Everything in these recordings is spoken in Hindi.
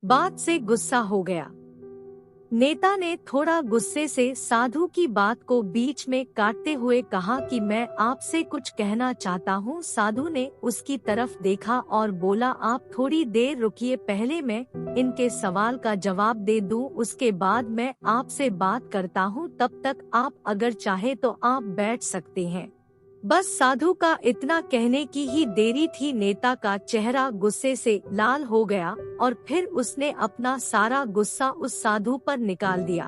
बात से गुस्सा हो गया। नेता ने थोड़ा गुस्से से साधु की बात को बीच में काटते हुए कहा कि मैं आपसे कुछ कहना चाहता हूँ। साधु ने उसकी तरफ देखा और बोला, आप थोड़ी देर रुकिए, पहले मैं इनके सवाल का जवाब दे दूं, उसके बाद मैं आपसे बात करता हूँ। तब तक आप अगर चाहे तो आप बैठ सकते हैं। बस साधु का इतना कहने की ही देरी थी। नेता का चेहरा गुस्से से लाल हो गया और फिर उसने अपना सारा गुस्सा उस साधु पर निकाल दिया।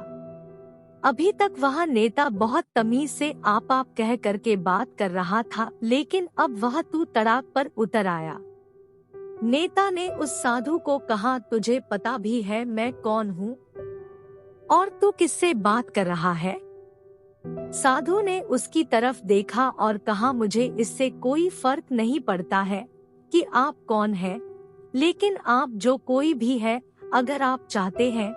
अभी तक वह नेता बहुत तमीज से आप कह करके बात कर रहा था, लेकिन अब वह तू तड़ाक पर उतर आया। नेता ने उस साधु को कहा, तुझे पता भी है मैं कौन हूँ और तू किससे बात कर रहा है? साधु ने उसकी तरफ देखा और कहा, मुझे इससे कोई फर्क नहीं पड़ता है कि आप कौन हैं, लेकिन आप जो कोई भी है, अगर आप चाहते हैं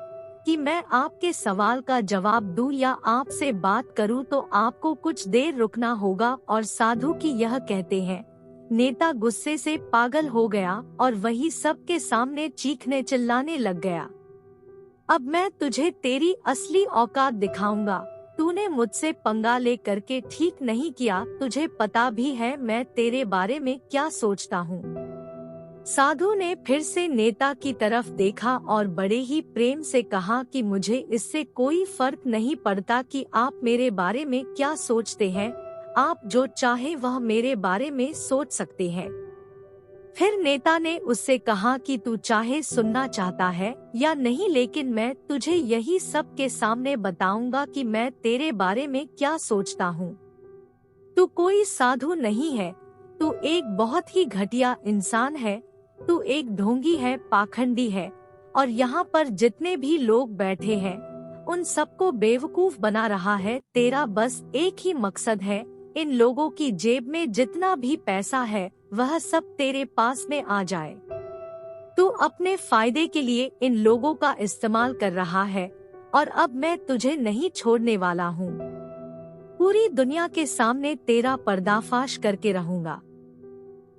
कि मैं आपके सवाल का जवाब दूं या आपसे बात करूं तो आपको कुछ देर रुकना होगा। और साधु की यह कहते हैं नेता गुस्से से पागल हो गया और वही सबके सामने चीखने चिल्लाने लग गया। अब मैं तुझे तेरी असली औकात दिखाऊंगा। तूने मुझसे पंगा ले करके ठीक नहीं किया। तुझे पता भी है मैं तेरे बारे में क्या सोचता हूँ। साधु ने फिर से नेता की तरफ देखा और बड़े ही प्रेम से कहा कि मुझे इससे कोई फर्क नहीं पड़ता कि आप मेरे बारे में क्या सोचते हैं। आप जो चाहे वह मेरे बारे में सोच सकते हैं। फिर नेता ने उससे कहा कि तू चाहे सुनना चाहता है या नहीं, लेकिन मैं तुझे यही सब के सामने बताऊंगा कि मैं तेरे बारे में क्या सोचता हूँ। तू कोई साधु नहीं है, तू एक बहुत ही घटिया इंसान है, तू एक ढोंगी है, पाखंडी है, और यहाँ पर जितने भी लोग बैठे हैं उन सबको बेवकूफ बना रहा है। तेरा बस एक ही मकसद है, इन लोगों की जेब में जितना भी पैसा है वह सब तेरे पास में आ जाए। तू अपने फायदे के लिए इन लोगों का इस्तेमाल कर रहा है और अब मैं तुझे नहीं छोड़ने वाला हूँ। पूरी दुनिया के सामने तेरा पर्दाफाश करके रहूंगा।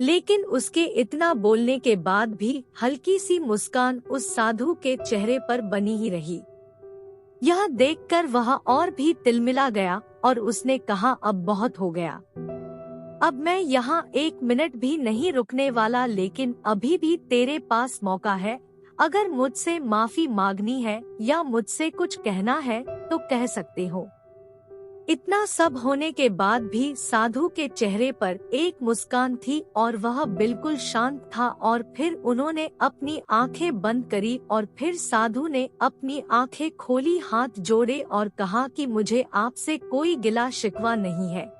लेकिन उसके इतना बोलने के बाद भी हल्की सी मुस्कान उस साधु के चेहरे पर बनी ही रही। यह देखकर वह और भी तिलमिला गया और उसने कहा, अब बहुत हो गया। अब मैं यहाँ एक मिनट भी नहीं रुकने वाला, लेकिन अभी भी तेरे पास मौका है। अगर मुझसे माफी मांगनी है या मुझसे कुछ कहना है तो कह सकते हो। इतना सब होने के बाद भी साधु के चेहरे पर एक मुस्कान थी और वह बिल्कुल शांत था। और फिर उन्होंने अपनी आंखें बंद करी और फिर साधु ने अपनी आंखें खोली, हाथ जोड़े और कहा कि मुझे आपसे कोई गिला शिकवा नहीं है।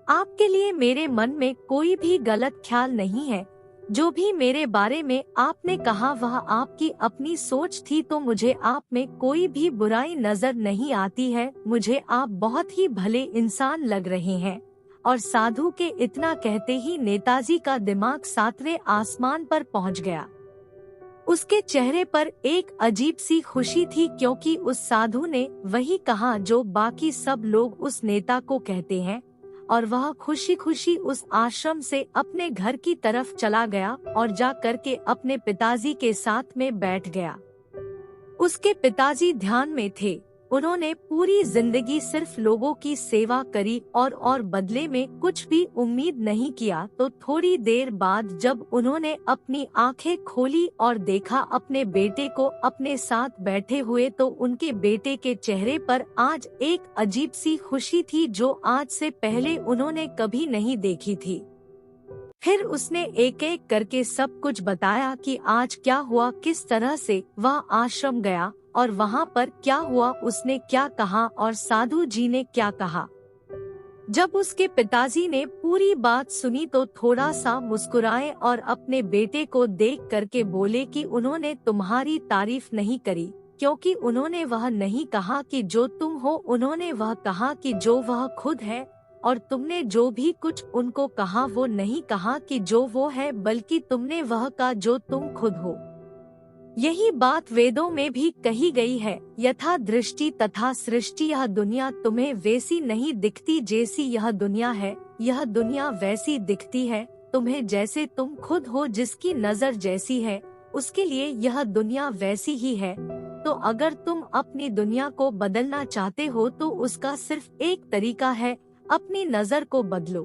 आपके लिए मेरे मन में कोई भी गलत ख्याल नहीं है। जो भी मेरे बारे में आपने कहा वह आपकी अपनी सोच थी, तो मुझे आप में कोई भी बुराई नजर नहीं आती है। मुझे आप बहुत ही भले इंसान लग रहे हैं। और साधु के इतना कहते ही नेताजी का दिमाग सातवें आसमान पर पहुंच गया। उसके चेहरे पर एक अजीब सी खुशी थी, क्योंकि उस साधु ने वही कहा जो बाकी सब लोग उस नेता को कहते हैं। और वह खुशी खुशी उस आश्रम से अपने घर की तरफ चला गया और जा करके अपने पिताजी के साथ में बैठ गया। उसके पिताजी ध्यान में थे। उन्होंने पूरी जिंदगी सिर्फ लोगों की सेवा करी और बदले में कुछ भी उम्मीद नहीं किया। तो थोड़ी देर बाद जब उन्होंने अपनी आंखें खोली और देखा अपने बेटे को अपने साथ बैठे हुए, तो उनके बेटे के चेहरे पर आज एक अजीब सी खुशी थी जो आज से पहले उन्होंने कभी नहीं देखी थी। फिर उसने एक एक करके सब कुछ बताया कि आज क्या हुआ, किस तरह से वह आश्रम गया और वहाँ पर क्या हुआ, उसने क्या कहा और साधु जी ने क्या कहा। जब उसके पिताजी ने पूरी बात सुनी तो थोड़ा सा मुस्कुराए और अपने बेटे को देख करके बोले कि उन्होंने तुम्हारी तारीफ नहीं करी, क्योंकि उन्होंने वह नहीं कहा कि जो तुम हो, उन्होंने वह कहा कि जो वह खुद है। और तुमने जो भी कुछ उनको कहा वो नहीं कहा कि जो वो है, बल्कि तुमने वह कहा जो तुम खुद हो। यही बात वेदों में भी कही गई है, यथा दृष्टि तथा सृष्टि। यह दुनिया तुम्हें वैसी नहीं दिखती जैसी यह दुनिया है, यह दुनिया वैसी दिखती है तुम्हें जैसे तुम खुद हो। जिसकी नजर जैसी है उसके लिए यह दुनिया वैसी ही है। तो अगर तुम अपनी दुनिया को बदलना चाहते हो तो उसका सिर्फ एक तरीका है, अपनी नजर को बदलो।